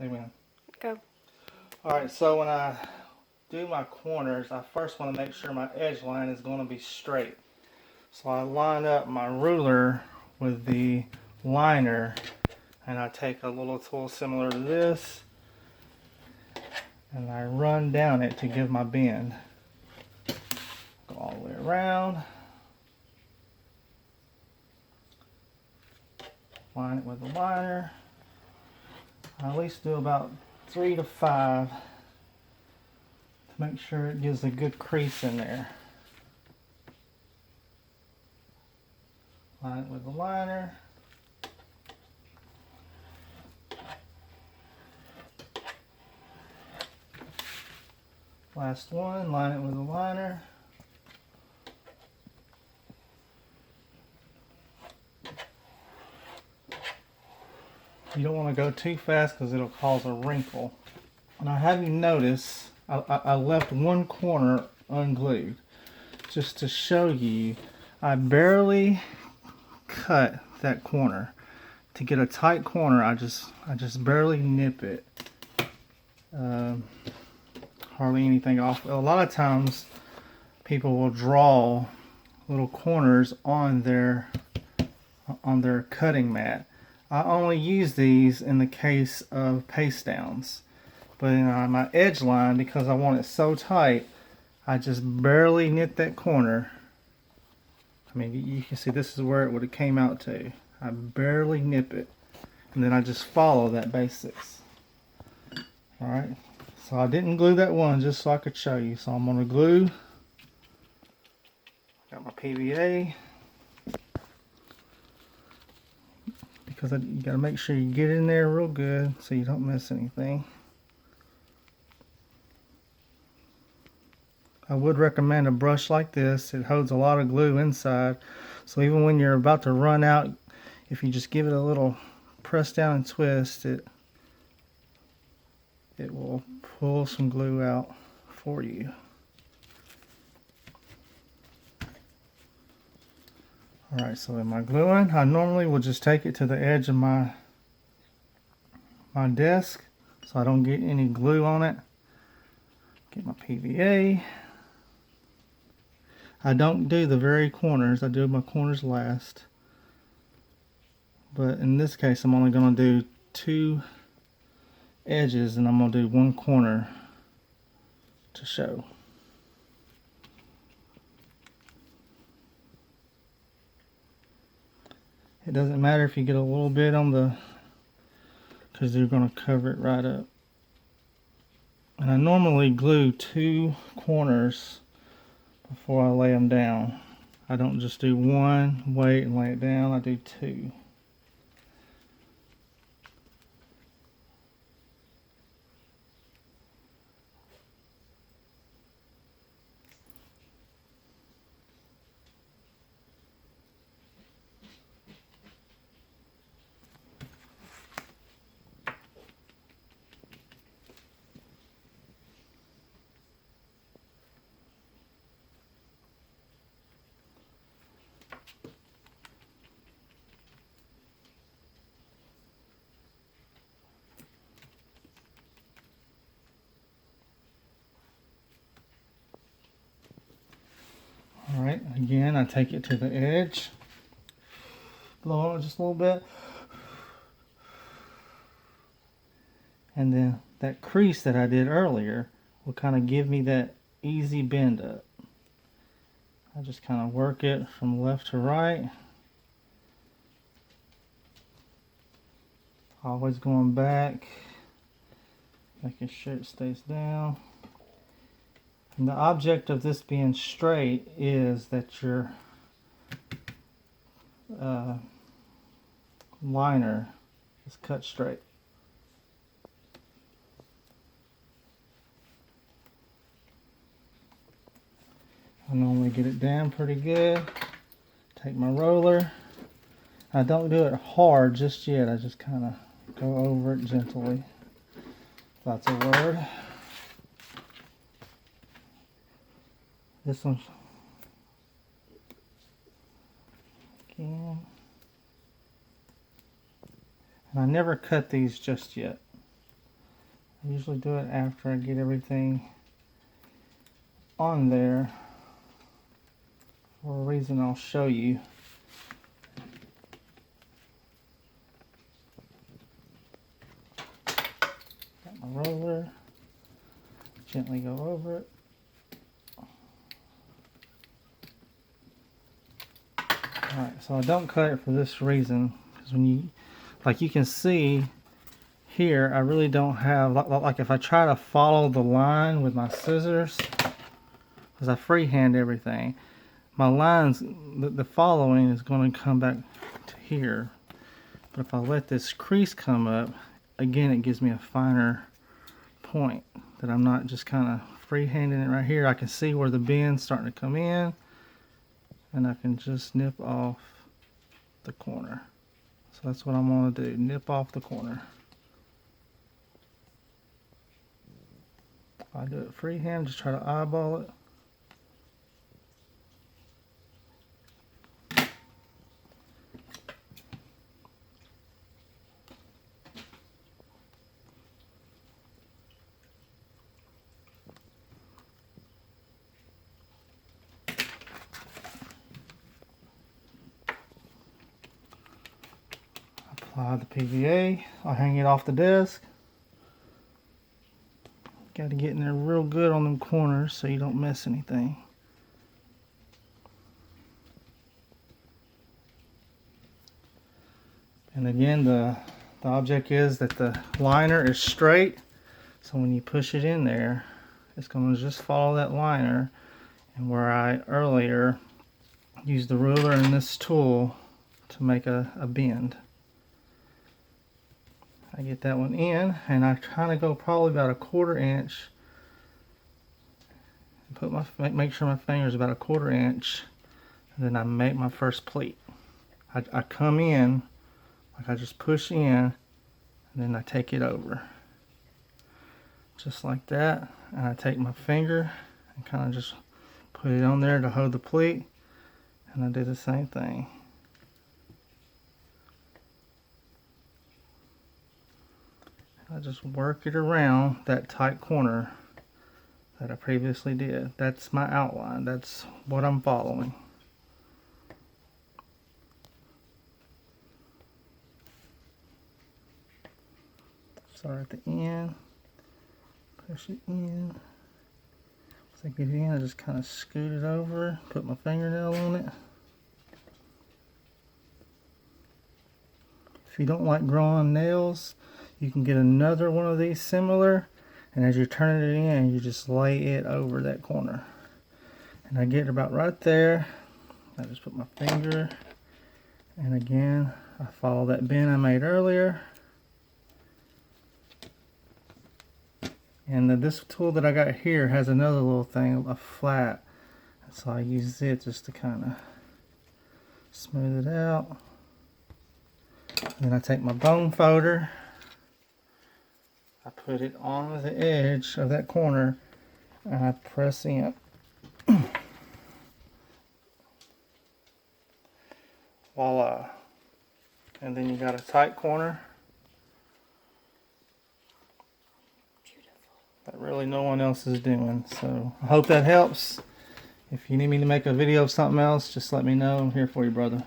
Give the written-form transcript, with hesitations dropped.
Amen. Go. Alright, so when I do my corners, I first want to make sure my edge line is going to be straight. So I line up my ruler with the liner, and I take a little tool similar to this, and I run down it to give my bend. Go all the way around. Line it with the liner. I at least do about 3 to 5 to make sure it gives a good crease in there. Line it with the liner. Last one, line it with the liner. You don't want to go too fast because it'll cause a wrinkle. And I have you notice I left one corner unglued. Just to show you, I barely cut that corner. To get a tight corner, I just barely nip it. Hardly anything off. A lot of times people will draw little corners on their cutting mat. I only use these in the case of paste downs. But in my edge line, because I want it so tight, I just barely knit that corner. I mean, you can see this is where it would have came out to. I barely nip it. And then I just follow that basics. Alright, so I didn't glue that one just so I could show you. So I'm going to glue. Got my PVA. Because you got to make sure you get in there real good so you don't miss anything. I would recommend a brush like this. It holds a lot of glue inside. So even when you're about to run out, if you just give it a little press down and twist, it will pull some glue out for you. Alright, so in my gluing, I normally will just take it to the edge of my desk so I don't get any glue on it. Get my PVA. I don't do the very corners, I do my corners last. But in this case, I'm only going to do 2 edges and I'm going to do 1 corner to show. It doesn't matter if you get a little bit on the, because you're going to cover it right up. And I normally glue 2 corners before I lay them down. I don't just do 1, wait and lay it down, I do 2. Alright, again I take it to the edge, blow on it just a little bit, and then that crease that I did earlier will kind of give me that easy bend up. I just kind of work it from left to right, always going back, making sure it stays down. And the object of this being straight is that your liner is cut straight. I normally get it down pretty good. Take my roller. I don't do it hard just yet. I just kind of go over it gently. If that's a word. This one's again. And I never cut these just yet. I usually do it after I get everything on there for a reason I'll show you. Got my roller, gently go over it. Alright, so I don't cut it for this reason, because when you, like you can see here, I really don't have, like if I try to follow the line with my scissors, because I freehand everything, my lines, the following is going to come back to here. But if I let this crease come up, again it gives me a finer point, that I'm not just kind of freehanding it right here. I can see where the bend's starting to come in, and I can just nip off the corner. So that's what I'm going to do, nip off the corner. I do it freehand, just try to eyeball it. Apply the PVA, I'll hang it off the desk. Got to get in there real good on them corners so you don't miss anything. And again, the object is that the liner is straight, so when you push it in there, it's going to just follow that liner. And where I earlier used the ruler and this tool to make a bend. I get that one in, and I kind of go probably about 1/4 inch. Put make sure my finger is about 1/4 inch, and then I make my first pleat. I come in, like I just push in, and then I take it over, just like that. And I take my finger and kind of just put it on there to hold the pleat, and I do the same thing. I just work it around that tight corner that I previously did. That's my outline. That's what I'm following. Start at the end, push it in. Once I get it in, I just kind of scoot it over, put my fingernail on it. If you don't like drawing nails, you can get another one of these similar, and as you're turning it in, you just lay it over that corner. And I get about right there. I just put my finger, and again, I follow that bend I made earlier. And this tool that I got here has another little thing, a flat. So I use it just to kind of smooth it out. And then I take my bone folder, I put it on the edge of that corner, and I press in. Voila. And then you got a tight corner. Beautiful. That really no one else is doing. So I hope that helps. If you need me to make a video of something else, just let me know. I'm here for you, brother.